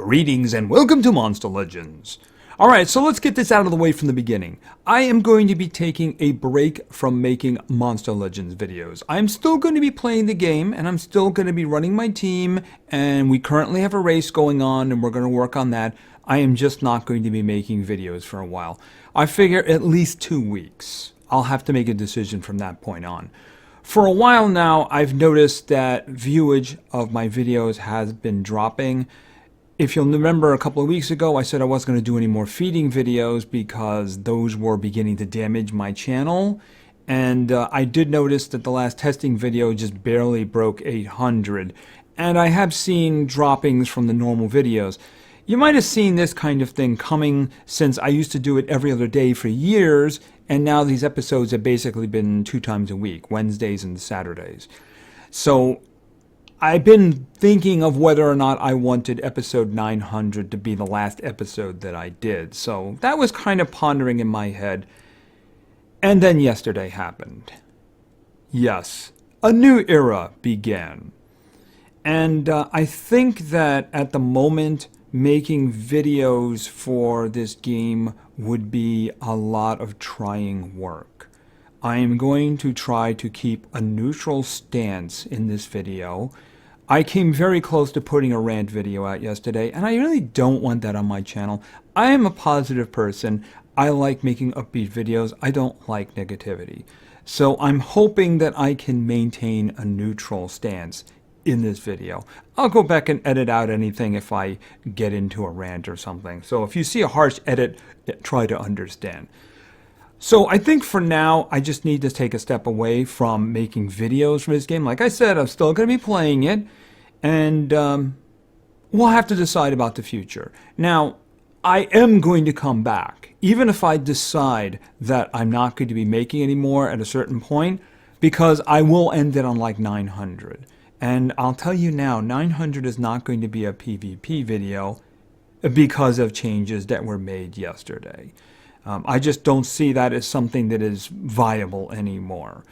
Greetings and welcome to Monster Legends. Alright, so let's get this out of the way from the beginning. I am going to be taking a break from making Monster Legends videos. I'm still going to be playing the game, and I'm still going to be running my team, and we currently have a race going on, and we're going to work on that. I am just not going to be making videos for a while. I figure at least 2 weeks. I'll have to make a decision from that point on. For a while now, I've noticed that viewage of my videos has been dropping. If you'll remember, a couple of weeks ago, I said I wasn't going to do any more feeding videos because those were beginning to damage my channel. And I did notice that the last testing video just barely broke 800. And I have seen droppings from the normal videos. You might have seen this kind of thing coming since I used to do it every other day for years. And now these episodes have basically been 2 times a week, Wednesdays and Saturdays. So I've been thinking of whether or not I wanted episode 900 to be the last episode that I did. So that was kind of pondering in my head. And then yesterday happened. Yes, a new era began. And I think that at the moment, making videos for this game would be a lot of trying work. I am going to try to keep a neutral stance in this video. I came very close to putting a rant video out yesterday, and I really don't want that on my channel. I am a positive person. I like making upbeat videos. I don't like negativity. So I'm hoping that I can maintain a neutral stance in this video. I'll go back and edit out anything if I get into a rant or something. So if you see a harsh edit, try to understand. So I think for now, I just need to take a step away from making videos for this game. Like I said, I'm still going to be playing it, and we'll have to decide about the future. Now, I am going to come back, even if I decide that I'm not going to be making any more at a certain point, because I will end it on like 900. And I'll tell you now, 900 is not going to be a PvP video because of changes that were made yesterday. I just don't see that as something that is viable anymore.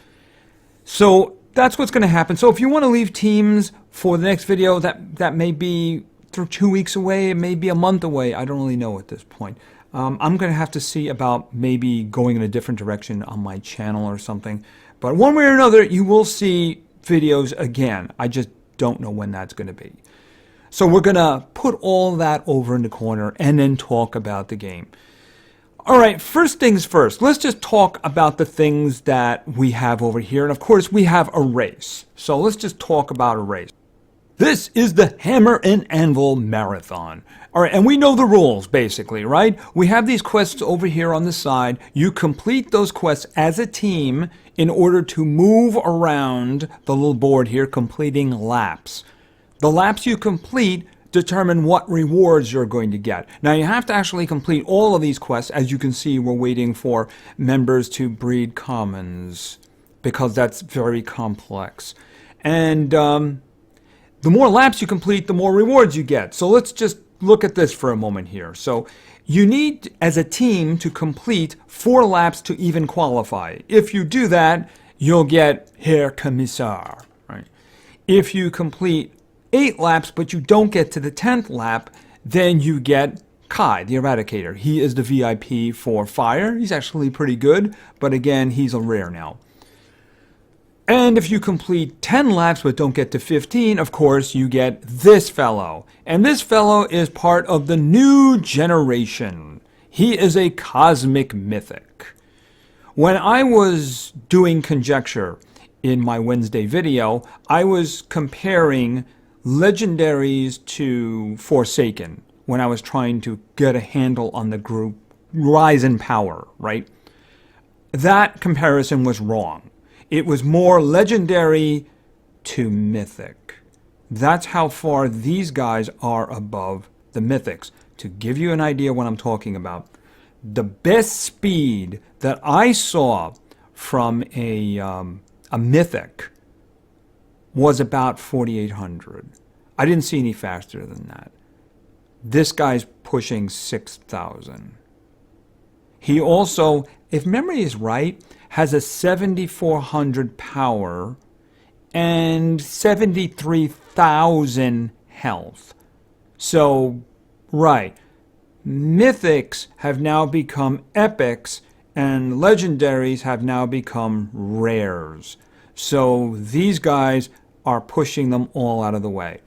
So that's what's going to happen. So if you want to leave teams for the next video, that may be through 2 weeks away, it may be a month away. I don't really know at this point. I'm going to have to see about maybe going in a different direction on my channel or something. But one way or another, you will see videos again. I just don't know when that's going to be. So we're going to put all that over in the corner and then talk about the game. Alright, first things first, let's just talk about the things that we have over here. And of course, we have a race. So let's just talk about a race. This is the Hammer and Anvil Marathon. Alright, and we know the rules, basically, right? We have these quests over here on the side. You complete those quests as a team in order to move around the little board here, completing laps. The laps you complete determine what rewards you're going to get. Now you have to actually complete all of these quests. As you can see, we're waiting for members to breed commons because that's very complex. And the more laps you complete, the more rewards you get. So let's just look at this for a moment here. So you need, as a team, to complete 4 laps to even qualify. If you do that, you'll get Herr Kommissar. Right? If you complete 8 laps, but you don't get to the 10th lap, then you get Kai, the Eradicator. He is the VIP for fire. He's actually pretty good, but again, he's a rare now. And if you complete 10 laps but don't get to 15, of course, you get this fellow. And this fellow is part of the new generation. He is a cosmic mythic. When I was doing conjecture in my Wednesday video, I was comparing legendaries to Forsaken when I was trying to get a handle on the group rise in power, right? That comparison was wrong. It was more legendary to mythic. That's how far these guys are above the mythics. To give you an idea what I'm talking about, the best speed that I saw from a mythic was about 4,800. I didn't see any faster than that. This guy's pushing 6,000. He also, if memory is right, has a 7,400 power and 73,000 health. So Right. Mythics have now become epics, and legendaries have now become rares. So these guys are pushing them all out of the way.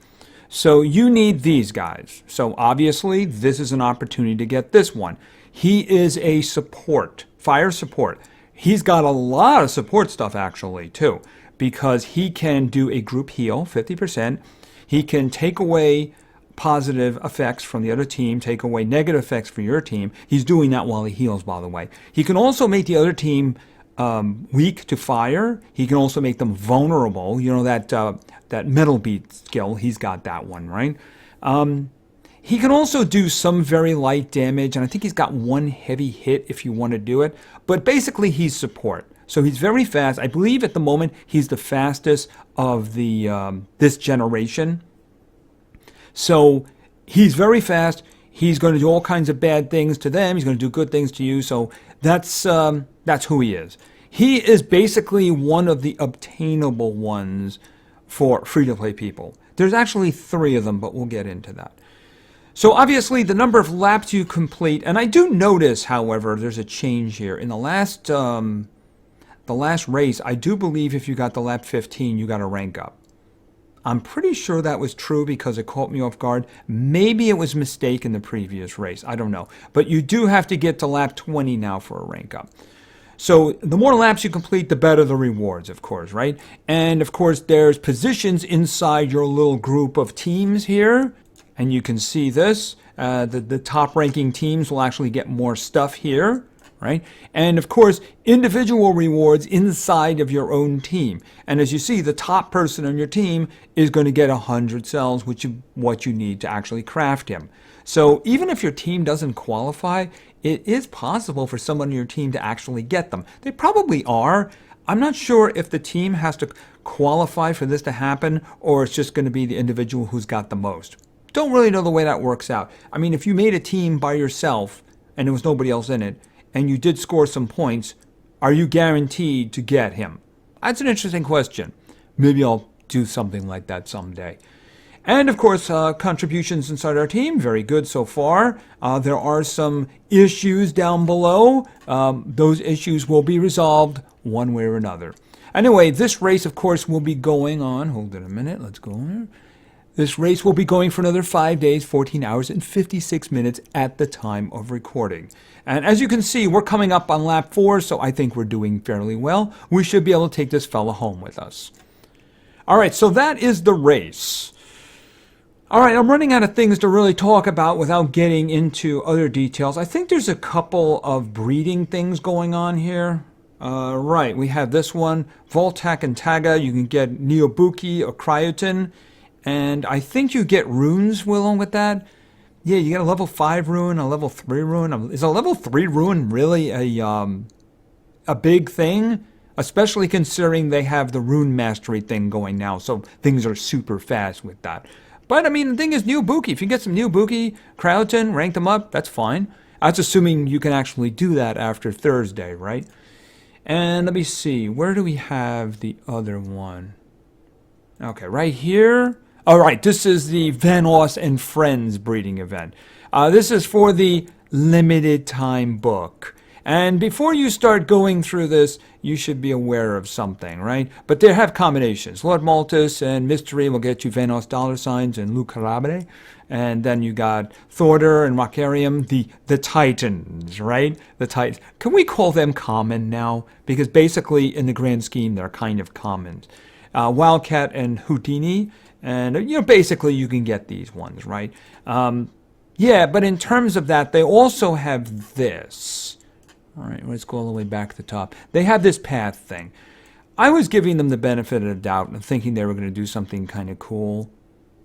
So you need these guys. So obviously, this is an opportunity to get this one. He is a support, fire support. He's got a lot of support stuff actually too, because he can do a group heal, 50%. He can take away positive effects from the other team, take away negative effects for your team. He's doing that while he heals, by the way. He can also make the other team weak to fire. He can also make them vulnerable. You know, that metal beat skill, he's got that one, right? He can also do some very light damage, and I think he's got one heavy hit if you want to do it. But basically, he's support. So he's very fast. I believe at the moment he's the fastest of the this generation. So he's very fast. He's going to do all kinds of bad things to them. He's going to do good things to you. So that's who he is. He is basically one of the obtainable ones for free-to-play people. There's actually 3 of them, but we'll get into that. So obviously the number of laps you complete, and I do notice, however, there's a change here. In the last race, I do believe if you got the lap 15, you got a rank up. I'm pretty sure that was true because it caught me off guard. Maybe it was a mistake in the previous race. I don't know. But you do have to get to lap 20 now for a rank up. So the more laps you complete, the better the rewards, of course, right? And, of course, there's positions inside your little group of teams here. And you can see this. The top-ranking teams will actually get more stuff here. Right? And of course, individual rewards inside of your own team. And as you see, the top person on your team is going to get 100 cells, which is what you need to actually craft him. So even if your team doesn't qualify, it is possible for someone on your team to actually get them. They probably are. I'm not sure if the team has to qualify for this to happen, or it's just going to be the individual who's got the most. Don't really know the way that works out. I mean, if you made a team by yourself and there was nobody else in it, and you did score some points, are you guaranteed to get him? That's an interesting question. Maybe I'll do something like that someday. And of course, contributions inside our team, very good so far. There are some issues down below. Those issues will be resolved one way or another. Anyway, this race, of course, will be going on. Hold it a minute. Let's go here. This race will be going for another 5 days, 14 hours, and 56 minutes at the time of recording. And as you can see, we're coming up on lap 4, so I think we're doing fairly well. We should be able to take this fella home with us. All right, so that is the race. All right, I'm running out of things to really talk about without getting into other details. I think there's a couple of breeding things going on here. Right, we have this one, Voltac and Taga. You can get Neobuki or Cryotin. And I think you get runes along with that. Yeah, you get a level 5 rune, a level 3 rune. Is a level 3 rune really a big thing? Especially considering they have the rune mastery thing going now, so things are super fast with that. But I mean, the thing is, Neobuki. If you get some Neobuki, Cryotin, rank them up, that's fine. That's assuming you can actually do that after Thursday, right? And let me see, where do we have the other one? Okay, right here. All right, this is the Vanoss and Friends breeding event. This is for the limited time book. And before you start going through this, you should be aware of something, right? But they have combinations. Lord Malthus and Mystery will get you Vanoss $signs and Lucarabre. And then you got Thorder and Rockarium, the Titans, right? The Titans. Can we call them common now? Because basically, in the grand scheme, they're kind of common. Wildcat and Houdini. And, you know, basically you can get these ones, right? Yeah, but in terms of that, they also have this. All right, let's go all the way back to the top. They have this path thing. I was giving them the benefit of the doubt and thinking they were going to do something kind of cool.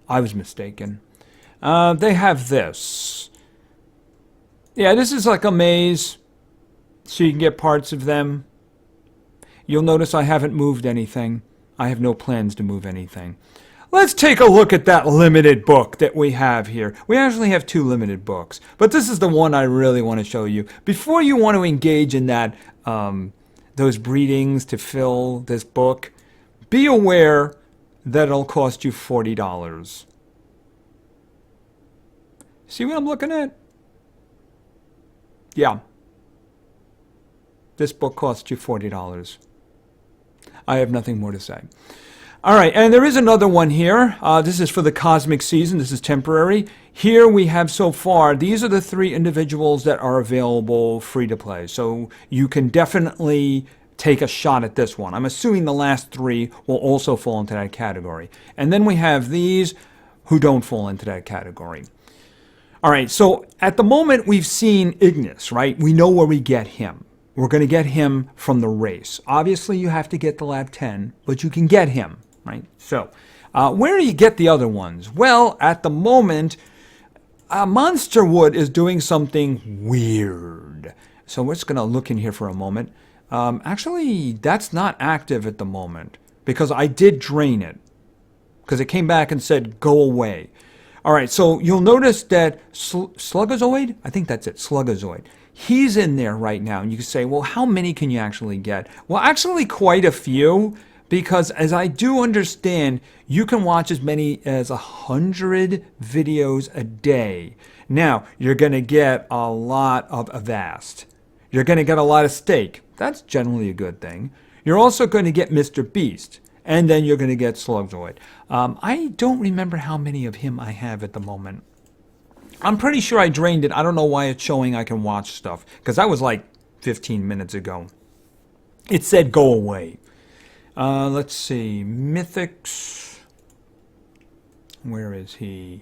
I was mistaken. They have this. Yeah, this is like a maze, so you can get parts of them. You'll notice I haven't moved anything. I have no plans to move anything. Let's take a look at that limited book that we have here. We actually have 2 limited books, but this is the one I really want to show you. Before you want to engage in that, those breedings to fill this book, be aware that it'll cost you $40. See what I'm looking at? Yeah. This book costs you $40. I have nothing more to say. All right, and there is another one here. This is for the Cosmic Season. This is temporary. Here we have so far, these are the 3 individuals that are available free to play. So you can definitely take a shot at this one. I'm assuming the last 3 will also fall into that category. And then we have these who don't fall into that category. All right, so at the moment we've seen Ignis, right? We know where we get him. We're going to get him from the race. Obviously, you have to get the lab 10, but you can get him, right? So, where do you get the other ones? Well, at the moment, MONSTERWOOD is doing something weird. So we're just going to look in here for a moment. Actually, that's not active at the moment because I did drain it because it came back and said, go away. All right, so you'll notice that Slugazoid, I think that's it, Slugazoid. He's in there right now, and you can say, well, how many can you actually get? Well, actually quite a few, because as I do understand, you can watch as many as 100 videos a day. Now, you're going to get a lot of Avast. You're going to get a lot of steak. That's generally a good thing. You're also going to get Mr. Beast. And then you're going to get Slugzoid. I don't remember how many of him I have at the moment. I'm pretty sure I drained it. I don't know why it's showing I can watch stuff. Because that was like 15 minutes ago. It said go away. Let's see. Mythics. Where is he?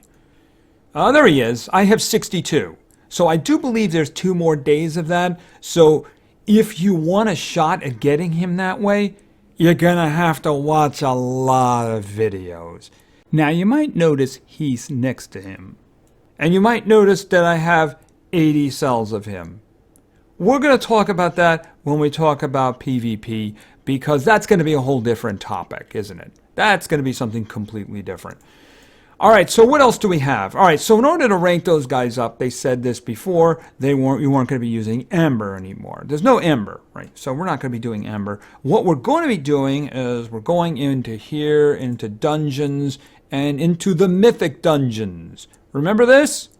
There he is. I have 62. So I do believe there's 2 more days of that. So if you want a shot at getting him that way, you're going to have to watch a lot of videos. Now, you might notice he's next to him. And you might notice that I have 80 cells of him. We're going to talk about that when we talk about PvP, because that's going to be a whole different topic, isn't it? That's going to be something completely different. All right, so what else do we have? All right, so in order to rank those guys up, they said this before, you weren't going to be using Ember anymore. There's no Ember, right? So we're not going to be doing Ember. What we're going to be doing is we're going into here, into dungeons, and into the mythic dungeons. Remember this?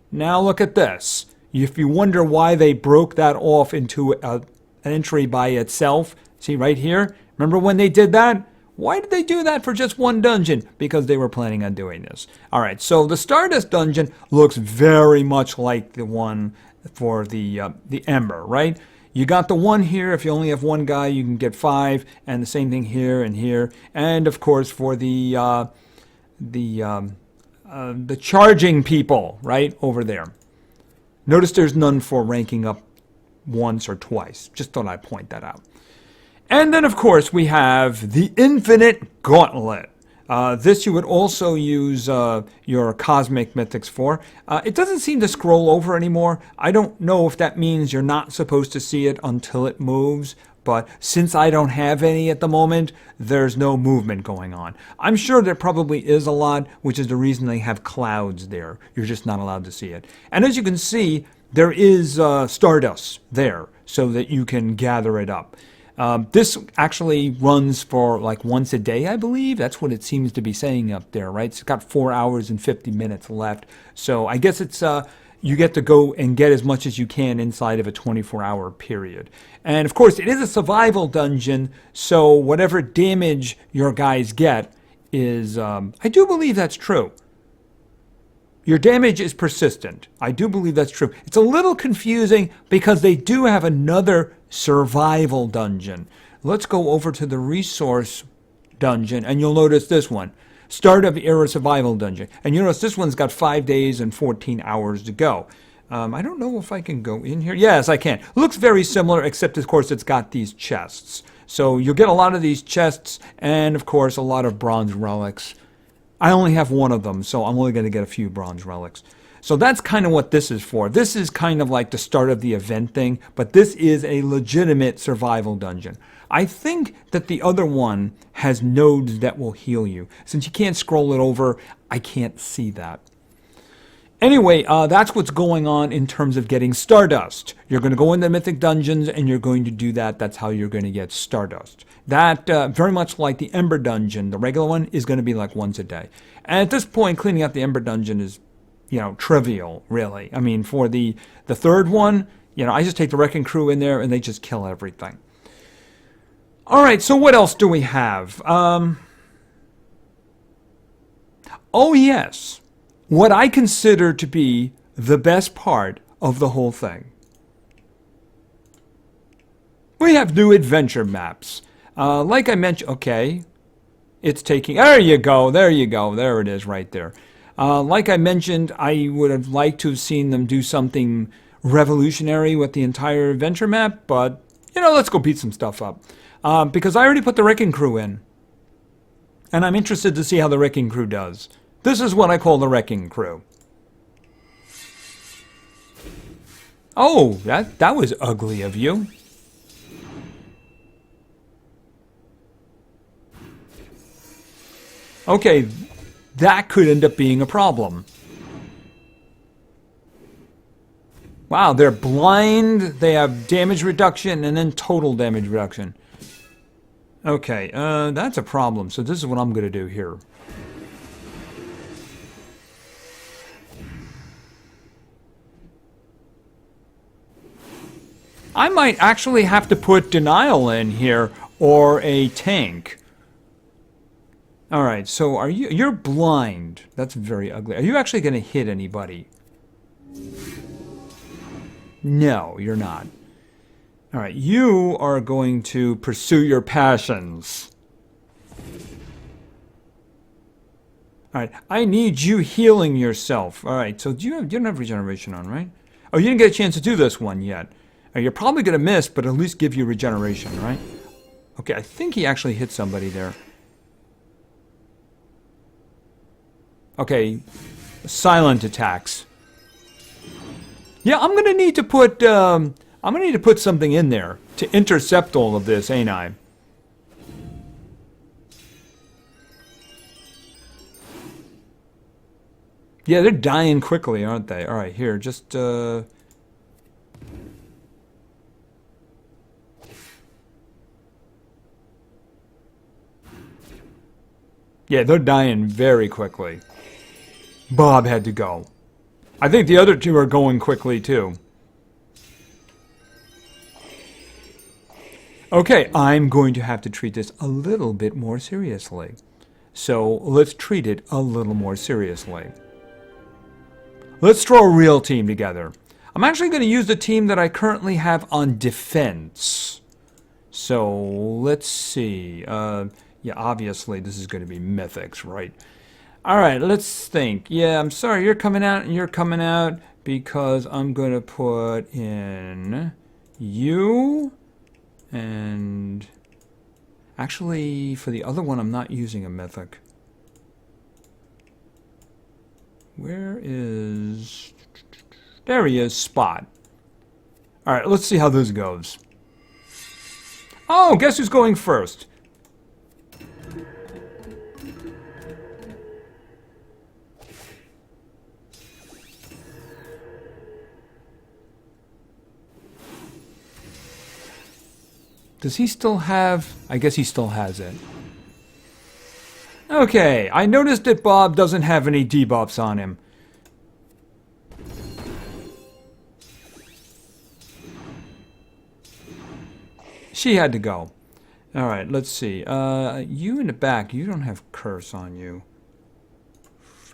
Now look at this. If you wonder why they broke that off into an entry by itself, see right here? Remember when they did that? Why did they do that for just one dungeon? Because they were planning on doing this. All right, so the Stardust Dungeon looks very much like the one for the Ember, right? You got the one here. If you only have one guy, you can get 5, and the same thing here and here. And of course, for the charging people, right over there. Notice there's none for ranking up once or twice. Just thought I'd point that out. And then, of course, we have the Infinite Gauntlet. This you would also use your Cosmic Mythics for. It doesn't seem to scroll over anymore. I don't know if that means you're not supposed to see it until it moves. But since I don't have any at the moment, there's no movement going on. I'm sure there probably is a lot, which is the reason they have clouds there. You're just not allowed to see it. And as you can see, there is Stardust there so that you can gather it up. This actually runs for like once a day, I believe. That's what it seems to be saying up there, right? It's got 4 hours and 50 minutes left. So I guess it's you get to go and get as much as you can inside of a 24-hour period. And of course, it is a survival dungeon, so whatever damage your guys get is, I do believe that's true. Your damage is persistent. I do believe that's true. It's a little confusing because they do have another survival dungeon. Let's go over to the resource dungeon, and you'll notice this one. Start of Era Survival Dungeon. And you notice this one's got 5 days and 14 hours to go. I don't know if I can go in here. Yes, I can. Looks very similar, except, of course, it's got these chests. So you'll get a lot of these chests and, of course, a lot of bronze relics. I only have one of them, so I'm only going to get a few bronze relics. So that's kind of what this is for. This is kind of like the start of the event thing, but this is a legitimate survival dungeon. I think that the other one has nodes that will heal you. Since you can't scroll it over, I can't see that. Anyway, that's what's going on in terms of getting Stardust. You're going to go into Mythic Dungeons and you're going to do that. That's how you're going to get Stardust. That, very much like the Ember Dungeon, the regular one, is going to be like once a day. And at this point, cleaning out the Ember Dungeon is trivial, really. I mean, for the third one, I just take the wrecking crew in there and they just kill everything. All right, so what else do we have? Oh, yes. What I consider to be the best part of the whole thing. We have new adventure maps. Like I mentioned, okay, it's taking, there you go, there it is right there. Like I mentioned, I would have liked to have seen them do something revolutionary with the entire adventure map, but, let's go beat some stuff up. Because I already put the wrecking crew in. And I'm interested to see how the wrecking crew does. This is what I call the wrecking crew. Oh, that was ugly of you. Okay, that could end up being a problem. Wow, they're blind, they have damage reduction, and then total damage reduction. Okay, that's a problem. So this is what I'm going to do here. I might actually have to put denial in here or a tank. All right, so you're blind. That's very ugly. Are you actually going to hit anybody? No, you're not. All right, you are going to pursue your passions. All right, I need you healing yourself. All right, so you don't have regeneration on, right? Oh, you didn't get a chance to do this one yet. You're probably going to miss, but at least give you regeneration, right? Okay, I think he actually hit somebody there. Okay, silent attacks. Yeah, I'm going to need to put something in there to intercept all of this, ain't I? Yeah, they're dying quickly, aren't they? All right, here, just yeah, they're dying very quickly. Bob had to go. I think the other two are going quickly, too. Okay, I'm going to have to treat this a little bit more seriously. So, let's treat it a little more seriously. Let's throw a real team together. I'm actually going to use the team that I currently have on defense. So, let's see. Yeah, obviously this is going to be mythics, right? Alright, let's think. Yeah, I'm sorry, you're coming out and you're coming out because I'm going to put in you and actually for the other one I'm not using a mythic. Where is... There he is, Spot. Alright, let's see how this goes. Oh, guess who's going first? Does he still have... I guess he still has it. Okay, I noticed that Bob doesn't have any debuffs on him. She had to go. Alright, let's see. You in the back, you don't have curse on you.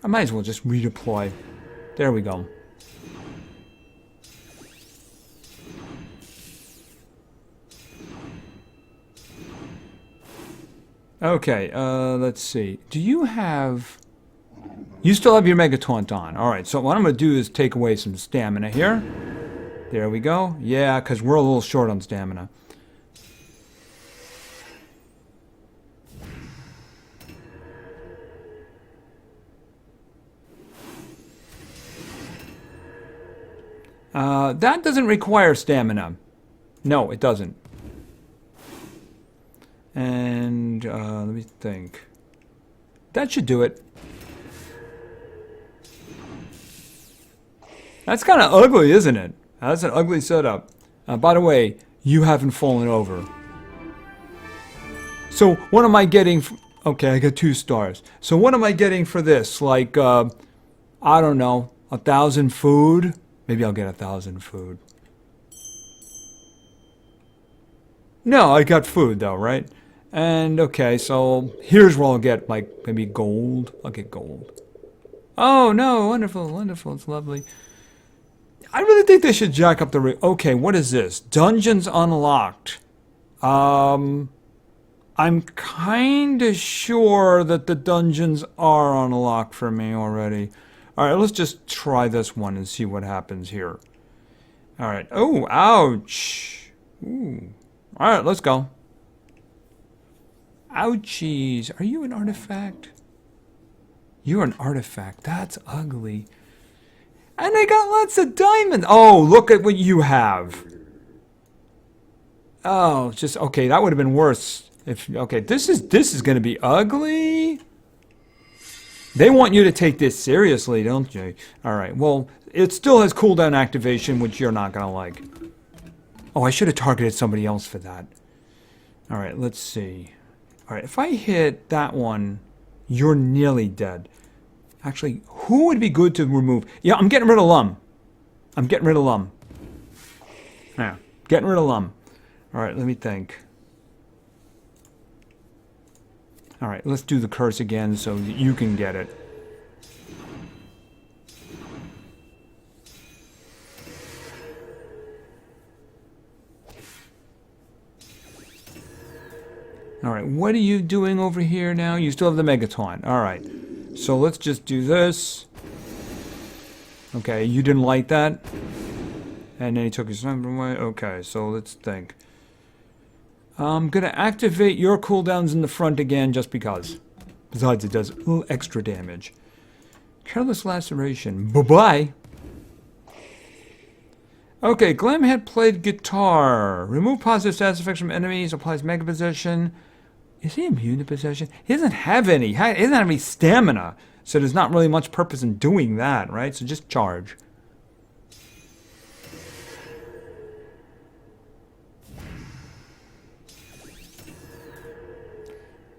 I might as well just redeploy. There we go. Okay, let's see. Do you have... You still have your Mega Taunt on. Alright, so what I'm going to do is take away some stamina here. There we go. Yeah, because we're a little short on stamina. That doesn't require stamina. No, it doesn't. And, let me think. That should do it. That's kind of ugly, isn't it? That's an ugly setup. By the way, you haven't fallen over. So, what am I getting? Okay, I got 2 stars. So, what am I getting for this? Like, I don't know, 1,000 food. Maybe I'll get 1,000 food. No, I got food though, right? And okay, so here's where I'll get like maybe gold. I'll get gold. Oh no, wonderful, wonderful, it's lovely. I really think they should jack up the okay, what is this? Dungeons unlocked. I'm kinda sure that the dungeons are unlocked for me already. Alright, let's just try this one and see what happens here. Alright. Oh, ouch. Ooh. Alright, let's go. Ouchies. Are you an artifact? You're an artifact. That's ugly. And I got lots of diamonds. Oh, look at what you have. Oh, just okay, that would have been worse. If okay, this is gonna be ugly. They want you to take this seriously, don't you? Alright, well, it still has cooldown activation, which you're not gonna like. Oh, I should have targeted somebody else for that. Alright, let's see. Alright, if I hit that one, you're nearly dead. Actually, who would be good to remove? Yeah, I'm getting rid of Lum. I'm getting rid of Lum. Yeah, getting rid of Lum. Alright, let me think. Alright, let's do the curse again so that you can get it. Alright, what are you doing over here now? You still have the Megaton. Alright, so let's just do this. Okay, you didn't like that. And then he took his number away. Okay, so let's think. I'm gonna activate your cooldowns in the front again just because. Besides, it does a little extra damage. Careless Laceration. Bye-bye. Okay, Glam had played guitar. Remove positive stats effects from enemies. Applies Mega Possession. Is he immune to possession? He doesn't have any. He doesn't have any stamina. So there's not really much purpose in doing that, right? So just charge.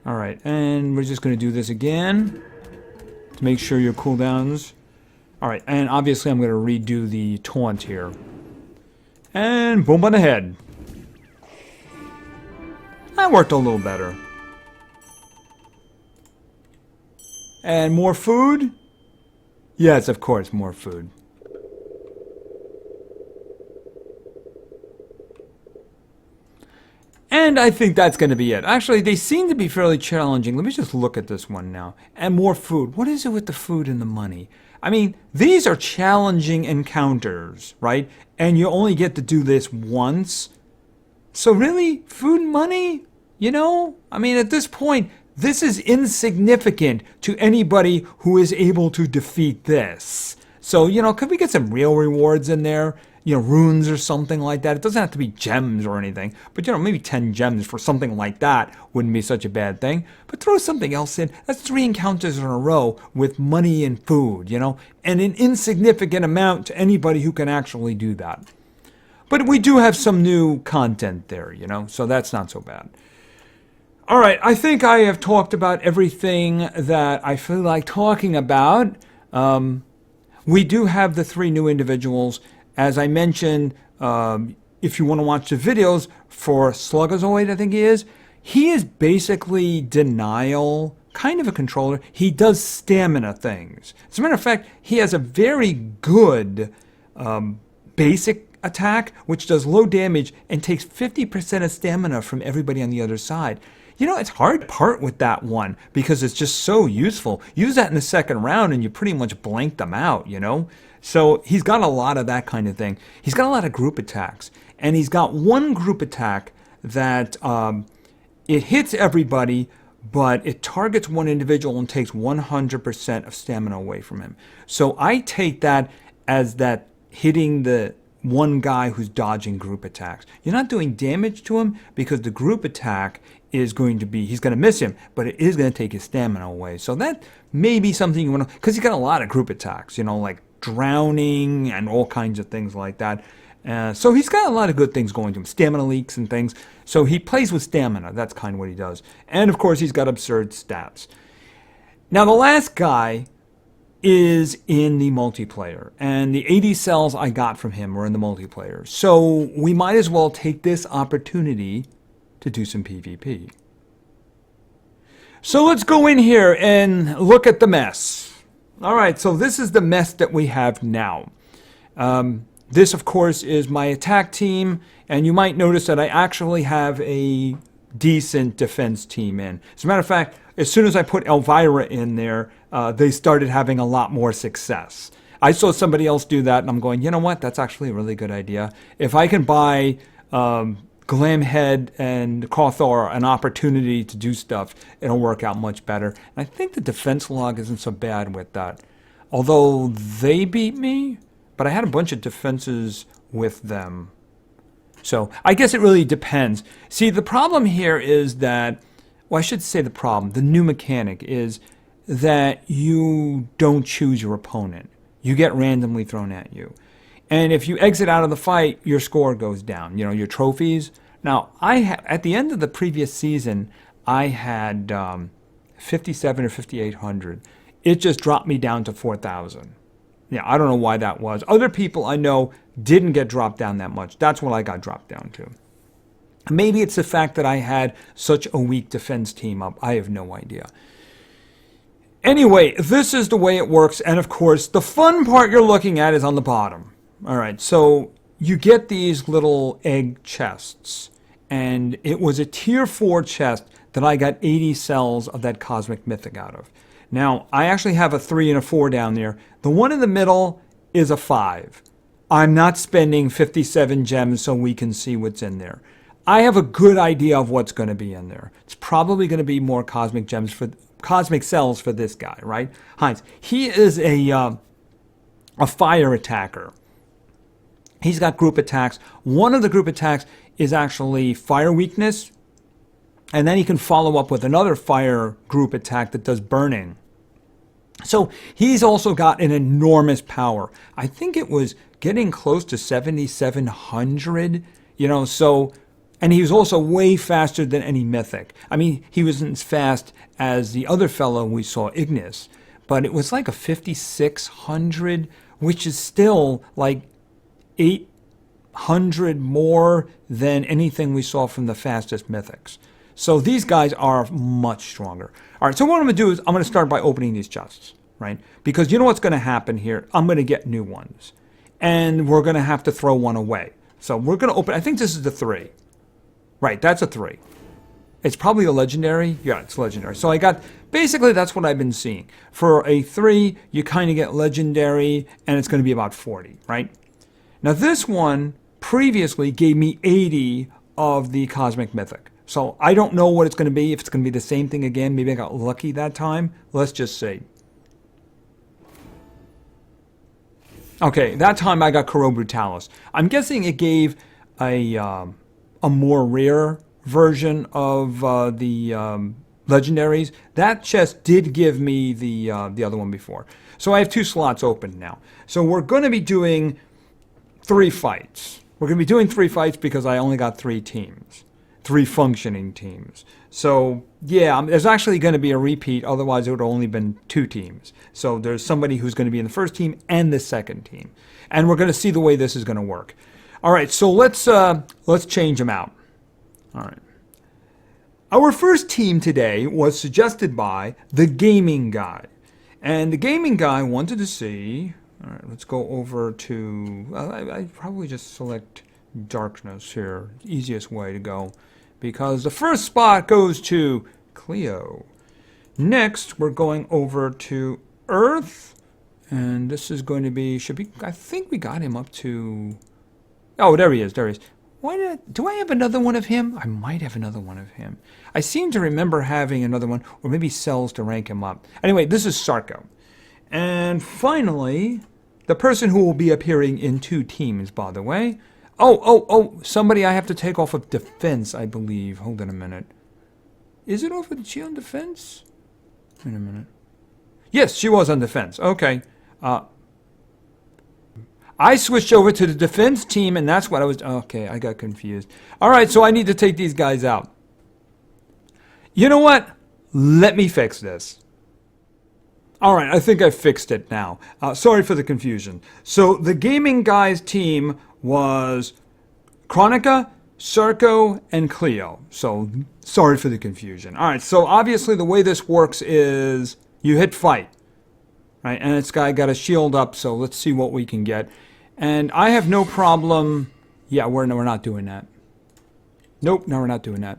Alright, and we're just going to do this again to make sure your cooldowns. Alright, and obviously I'm going to redo the taunt here. And boom on the head. That worked a little better. And more food? Yes, of course, more food. And I think that's going to be it. Actually, they seem to be fairly challenging. Let me just look at this one now. And more food. What is it with the food and the money? I mean, these are challenging encounters, right? And you only get to do this once. So really, food and money? You know? I mean, at this point, this is insignificant to anybody who is able to defeat this. So, you know, could we get some real rewards in there? You know, runes or something like that. It doesn't have to be gems or anything. But, you know, maybe 10 gems for something like that wouldn't be such a bad thing. But throw something else in. That's 3 encounters in a row with money and food, you know. And an insignificant amount to anybody who can actually do that. But we do have some new content there, you know. So that's not so bad. All right, I think I have talked about everything that I feel like talking about. We do have the 3 new individuals. As I mentioned, if you want to watch the videos for Slugazoid, I think he is basically Denial, kind of a controller. He does stamina things. As a matter of fact, he has a very good basic attack, which does low damage and takes 50% of stamina from everybody on the other side. You know, it's hard to part with that one because it's just so useful. Use that in the second round and you pretty much blank them out, you know? So he's got a lot of that kind of thing. He's got a lot of group attacks. And he's got one group attack that it hits everybody, but it targets one individual and takes 100% of stamina away from him. So I take that as that hitting the one guy who's dodging group attacks. You're not doing damage to him because the group attack is going to be, he's going to miss him, but it is going to take his stamina away. So that may be something you want to, because he's got a lot of group attacks, you know, like drowning and all kinds of things like that. So he's got a lot of good things going to him, stamina leaks and things. So he plays with stamina. That's kind of what he does. And of course, he's got absurd stats. Now, the last guy is in the multiplayer. And the 80 cells I got from him were in the multiplayer. So we might as well take this opportunity to do some PvP. So let's go in here and look at the mess. All right, so this is the mess that we have now. This, of course, is my attack team. And you might notice that I actually have a decent defense team in. As a matter of fact, as soon as I put Elvira in there, they started having a lot more success. I saw somebody else do that, and I'm going, you know what? That's actually a really good idea. If I can buy Glamhead and Cawthor an opportunity to do stuff, it'll work out much better. And I think the defense log isn't so bad with that. Although they beat me, but I had a bunch of defenses with them. So I guess it really depends. See, the problem here is that, well, I should say the problem, the new mechanic is that you don't choose your opponent. You get randomly thrown at you. And if you exit out of the fight, your score goes down, your trophies. Now, at the end of the previous season, I had 57 or 5,800. It just dropped me down to 4,000. Yeah, I don't know why that was. Other people I know didn't get dropped down that much. That's what I got dropped down to. Maybe it's the fact that I had such a weak defense team up. I have no idea. Anyway, this is the way it works. And of course, the fun part you're looking at is on the bottom. All right, so you get these little egg chests. And it was a tier 4 chest that I got 80 cells of that cosmic mythic out of. Now, I actually have a 3 and a 4 down there. The one in the middle is a 5. I'm not spending 57 gems so we can see what's in there. I have a good idea of what's going to be in there. It's probably going to be more cosmic gems for cosmic cells for this guy, right? Heinz. He is a fire attacker. He's got group attacks. One of the group attacks is actually fire weakness. And then he can follow up with another fire group attack that does burning. So he's also got an enormous power. I think it was getting close to 7,700, so, and he was also way faster than any mythic. I mean, he wasn't as fast as the other fellow we saw, Ignis, but it was like a 5,600, which is still like 800 more than anything we saw from the fastest mythics. So these guys are much stronger. All right, so what I'm going to do is I'm going to start by opening these chests, right? Because you know what's going to happen here? I'm going to get new ones. And we're going to have to throw one away. So we're going to open, I think this is the 3. Right, that's a 3. It's probably a legendary. Yeah, it's legendary. So I got, basically that's what I've been seeing. For a 3, you kind of get legendary, and it's going to be about 40, right? Now this one previously gave me 80 of the cosmic mythic. So I don't know what it's going to be, if it's going to be the same thing again. Maybe I got lucky that time. Let's just see. Okay, that time I got Coro Brutalis. I'm guessing it gave a more rare version of the legendaries. That chest did give me the other one before. So I have 2 slots open now. So we're going to be doing 3 fights. We're going to be doing 3 fights because I only got 3 teams. 3 functioning teams. So, yeah, there's actually going to be a repeat. Otherwise, it would have only been 2 teams. So there's somebody who's going to be in the first team and the second team. And we're going to see the way this is going to work. All right, so let's change them out. All right. Our first team today was suggested by the Gaming Guy. And the Gaming Guy wanted to see... All right, let's go over to... I probably just select darkness here. Easiest way to go. Because the first spot goes to Cleo. Next, we're going over to Earth. And this is going to be... I think we got him up to... Oh, there he is. There he is. Do I have another one of him? I might have another one of him. I seem to remember having another one. Or maybe cells to rank him up. Anyway, this is Sarko. And finally, the person who will be appearing in 2 teams, by the way... Oh, somebody I have to take off of defense, I believe. Hold on a minute. Is it off of she on defense? Wait a minute. Yes, she was on defense. Okay. I switched over to the defense team, and that's what I was... Okay, I got confused. All right, so I need to take these guys out. You know what? Let me fix this. All right, I think I fixed it now. Sorry for the confusion. So the gaming guys team was Chronica, Circo, and Cleo. So sorry for the confusion. All right, so obviously the way this works is you hit fight, right? And this guy got a shield up, so let's see what we can get. And I have no problem. Yeah, we're not doing that. Nope, no, we're not doing that.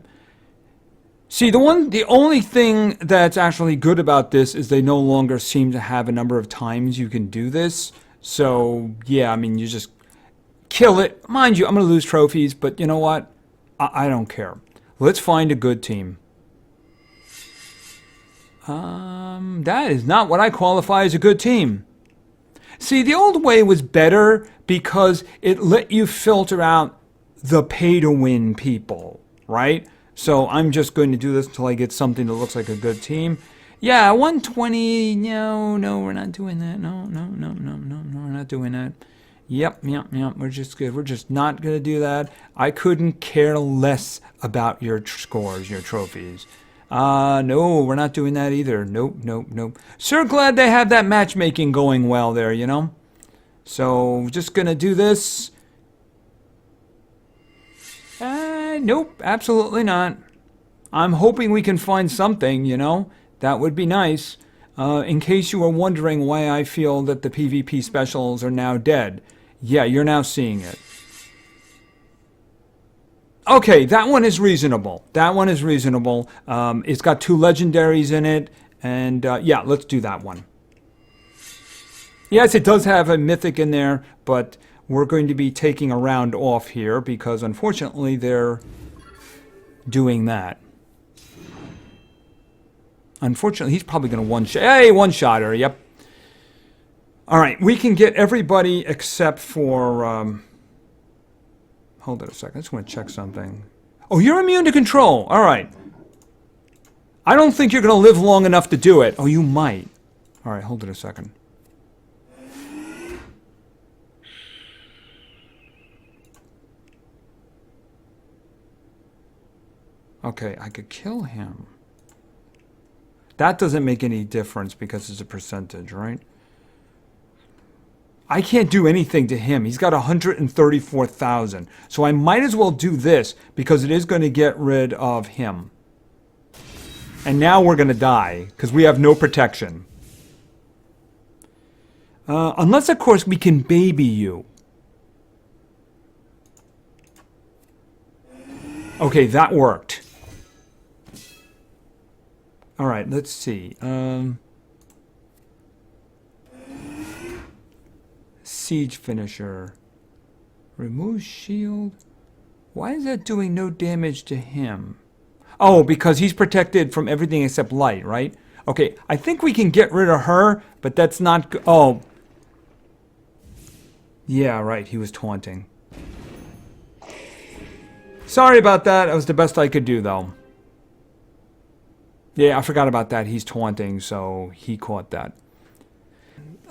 See, the only thing that's actually good about this is they no longer seem to have a number of times you can do this. So, yeah, I mean, you just kill it. Mind you, I'm going to lose trophies, but you know what? I don't care. Let's find a good team. That is not what I qualify as a good team. See, the old way was better because it let you filter out the pay-to-win people, right? So I'm just going to do this until I get something that looks like a good team. Yeah, 120. No, we're not doing that. No, we're not doing that. Yep. We're just good. We're just not going to do that. I couldn't care less about your scores, your trophies. No, we're not doing that either. Nope. Sure glad they have that matchmaking going well there, you know? So, just going to do this. Nope, absolutely not. I'm hoping we can find something, you know? That would be nice. In case you were wondering why I feel that the PvP specials are now dead. Yeah, you're now seeing it. Okay, that one is reasonable. It's got 2 legendaries in it. And, yeah, let's do that one. Yes, it does have a mythic in there, but we're going to be taking a round off here because, unfortunately, they're doing that. Unfortunately, he's probably going to one-shot. Hey, one-shotter, yep. All right, we can get everybody except for... hold on a second, I just want to check something. Oh, you're immune to control. All right. I don't think you're going to live long enough to do it. Oh, you might. All right, hold it a second. Okay, I could kill him. That doesn't make any difference because it's a percentage, right? I can't do anything to him. He's got 134,000. So I might as well do this because it is going to get rid of him. And now we're going to die because we have no protection. Unless, of course, we can baby you. Okay, that worked. All right, let's see. Siege finisher. Remove shield. Why is that doing no damage to him? Oh, because he's protected from everything except light, right? Okay, I think we can get rid of her, but that's not... Oh. Yeah, right, he was taunting. Sorry about that. That was the best I could do, though. Yeah, I forgot about that. He's taunting, so he caught that.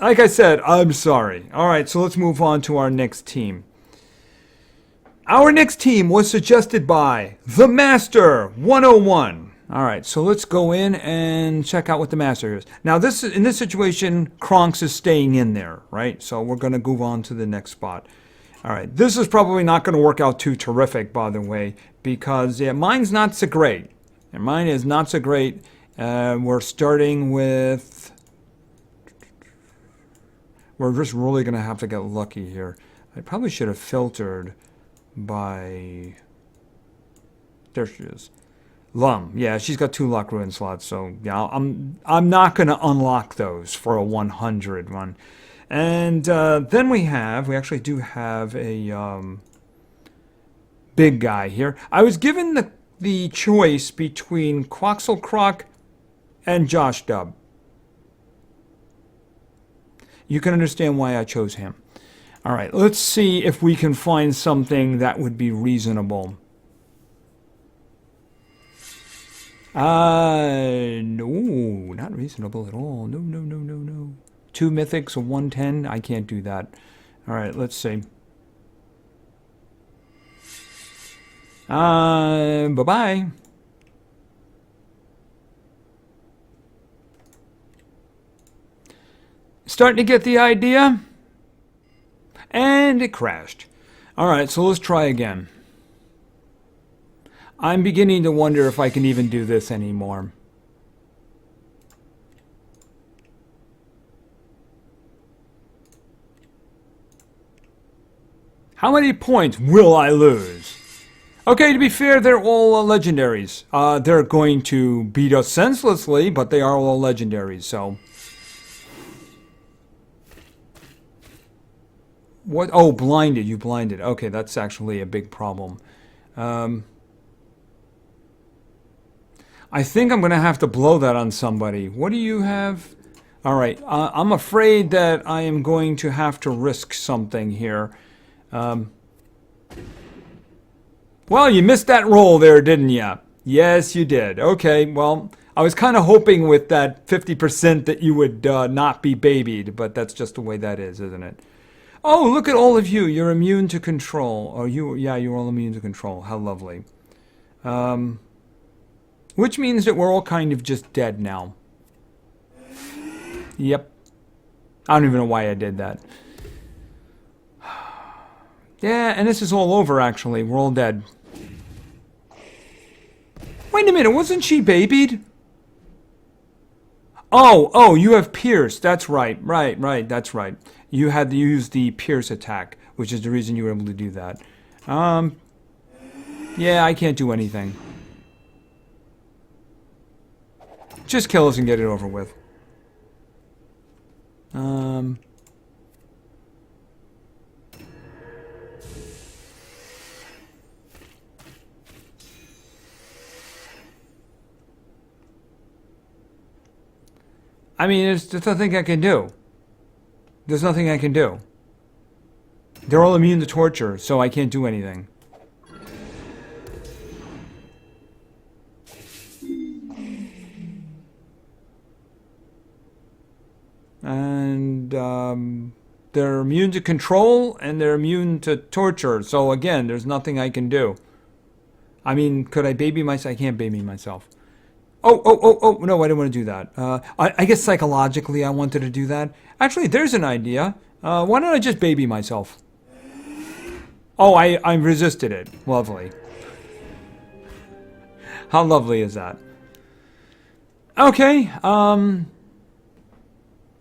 Like I said, I'm sorry. All right, so let's move on to our next team. Our next team was suggested by The Master 101. All right, so let's go in and check out what The Master is. Now, in this situation, Kronks is staying in there, right? So we're going to move on to the next spot. All right, this is probably not going to work out too terrific, by the way, because mine's not so great. And mine is not so great. We're starting with... We're just really going to have to get lucky here. I probably should have filtered by... There she is. Lum. Yeah, she's got 2 luck ruin slots, so yeah, I'm not going to unlock those for a 100 one. And then we actually do have a big guy here. I was given the choice between Quaxelcroc and Josh Dub. You can understand why I chose him. All right, let's see if we can find something that would be reasonable. No, not reasonable at all. No. 2 mythics, a 110. I can't do that. All right, let's see. Bye-bye. Starting to get the idea? And it crashed. Alright, so let's try again. I'm beginning to wonder if I can even do this anymore. How many points will I lose? Okay, to be fair, they're all legendaries. They're going to beat us senselessly, but they are all legendaries, so... What? Oh, blinded. You blinded. Okay, that's actually a big problem. I think I'm going to have to blow that on somebody. What do you have? Alright, I'm afraid that I am going to have to risk something here. Well, you missed that roll there, didn't you? Yes, you did. Okay, well, I was kind of hoping with that 50% that you would not be babied, but that's just the way that is, isn't it? Oh, look at all of you. You're immune to control. Oh, yeah, you're all immune to control. How lovely. Which means that we're all kind of just dead now. Yep. I don't even know why I did that. Yeah, and this is all over, actually. We're all dead. Wait a minute, wasn't she babied? Oh, you have Pierce. That's right. Right, that's right. You had to use the Pierce attack, which is the reason you were able to do that. Yeah, I can't do anything. Just kill us and get it over with. I mean, there's nothing I can do. There's nothing I can do. They're all immune to torture, so I can't do anything. And, they're immune to control, and they're immune to torture. So, again, there's nothing I can do. I mean, could I baby myself? I can't baby myself. Oh, no, I didn't want to do that. I guess psychologically I wanted to do that. Actually, there's an idea. Why don't I just baby myself? Oh, I resisted it. Lovely. How lovely is that? Okay,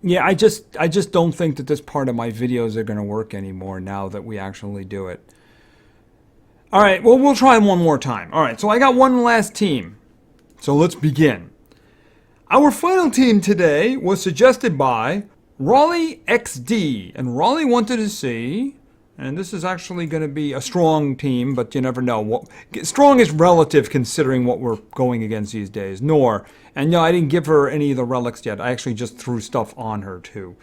yeah, I just don't think that this part of my videos are going to work anymore now that we actually do it. Alright, well, we'll try one more time. Alright, so I got one last team. So let's begin. Our final team today was suggested by Raleigh XD. And Raleigh wanted to see, and this is actually going to be a strong team, but you never know. Strong is relative considering what we're going against these days. And no, I didn't give her any of the relics yet. I actually just threw stuff on her too.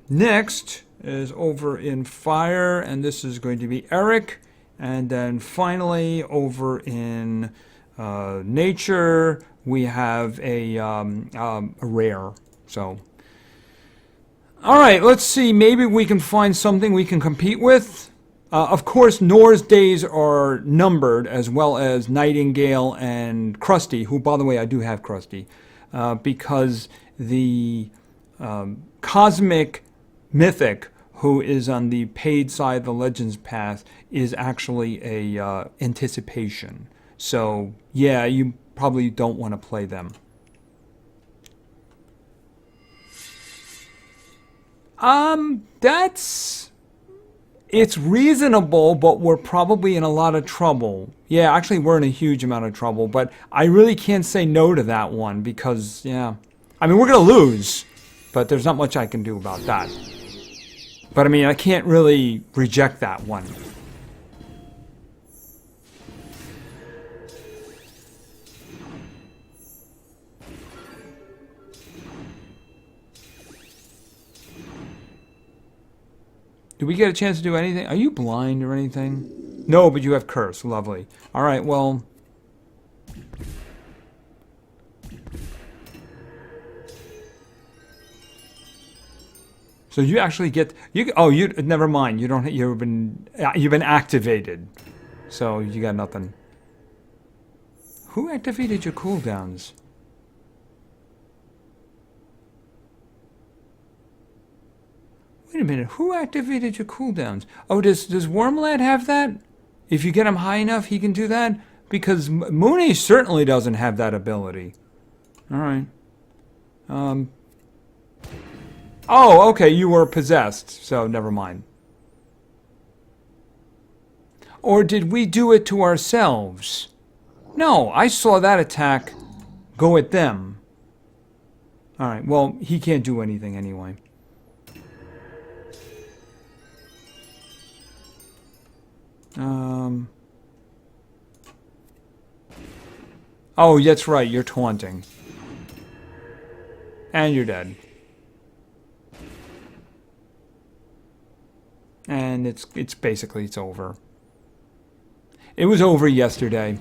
Next is over in Fire, and this is going to be Eric. And then finally over in Nature, we have a rare. So, all right, let's see. Maybe we can find something we can compete with. Of course, Nora's days are numbered, as well as Nightingale and Krusty, who, by the way, I do have Krusty, because the Cosmic Mythic, who is on the paid side of the Legends path, is actually a anticipation. So, yeah, you probably don't want to play them. It's reasonable, but we're probably in a lot of trouble. Yeah, actually, we're in a huge amount of trouble, but I really can't say no to that one because, yeah. I mean, we're going to lose, but there's not much I can do about that. But, I mean, I can't really reject that one. Do we get a chance to do anything? Are you blind or anything? No, but you have curse. Lovely. Alright, well... So you actually get... never mind. You don't... You've been activated. So you got nothing. Who activated your cooldowns? Wait a minute, who activated your cooldowns? Oh, does Wormlad have that? If you get him high enough, he can do that? Because Mooney certainly doesn't have that ability. Alright. Oh, okay, you were possessed, so never mind. Or did we do it to ourselves? No, I saw that attack go at them. Alright, well, he can't do anything anyway. Oh, that's right, you're taunting. And you're dead. And it's basically over. It was over yesterday.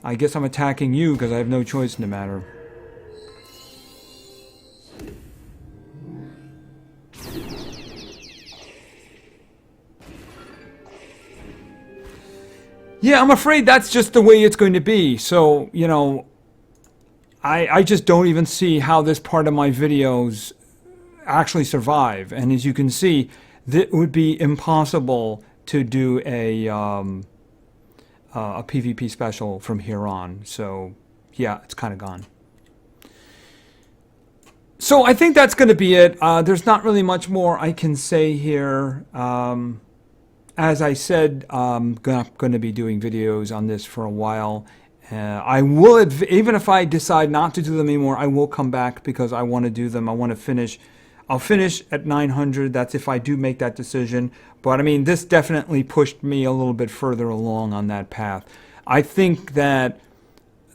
I guess I'm attacking you because I have no choice in the matter. Yeah, I'm afraid that's just the way it's going to be. So, you know, I just don't even see how this part of my videos actually survive. And as you can see, it would be impossible to do a PvP special from here on. So, yeah, it's kind of gone. So I think that's going to be it. There's not really much more I can say here. As I said, I'm going to be doing videos on this for a while. I will, even if I decide not to do them anymore, I will come back because I want to do them. I want to finish. I'll finish at 900. That's if I do make that decision. But I mean, this definitely pushed me a little bit further along on that path. I think that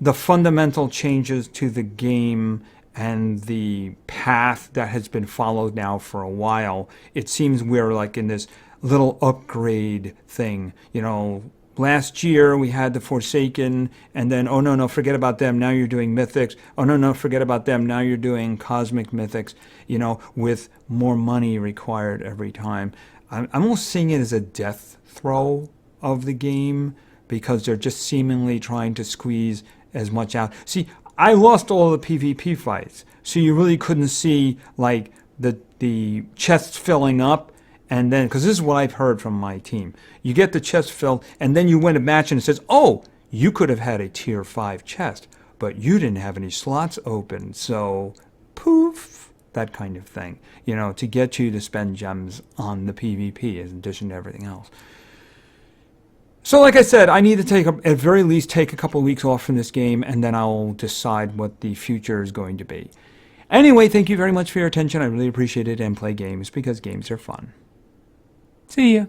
the fundamental changes to the game and the path that has been followed now for a while, it seems we're like in this little upgrade thing. You know, last year we had the Forsaken, and then, oh no, forget about them, now you're doing Mythics. Oh no, forget about them, now you're doing Cosmic Mythics, you know, with more money required every time. I'm almost seeing it as a death throw of the game, because they're just seemingly trying to squeeze as much out. See, I lost all the PvP fights, so you really couldn't see, like, the chests filling up. And then, because this is what I've heard from my team, you get the chest filled, and then you win a match and it says, oh, you could have had a tier 5 chest, but you didn't have any slots open, so poof, that kind of thing, you know, to get you to spend gems on the PvP in addition to everything else. So like I said, I need to at very least take a couple of weeks off from this game, and then I'll decide what the future is going to be. Anyway, thank you very much for your attention. I really appreciate it, and play games because games are fun. See ya.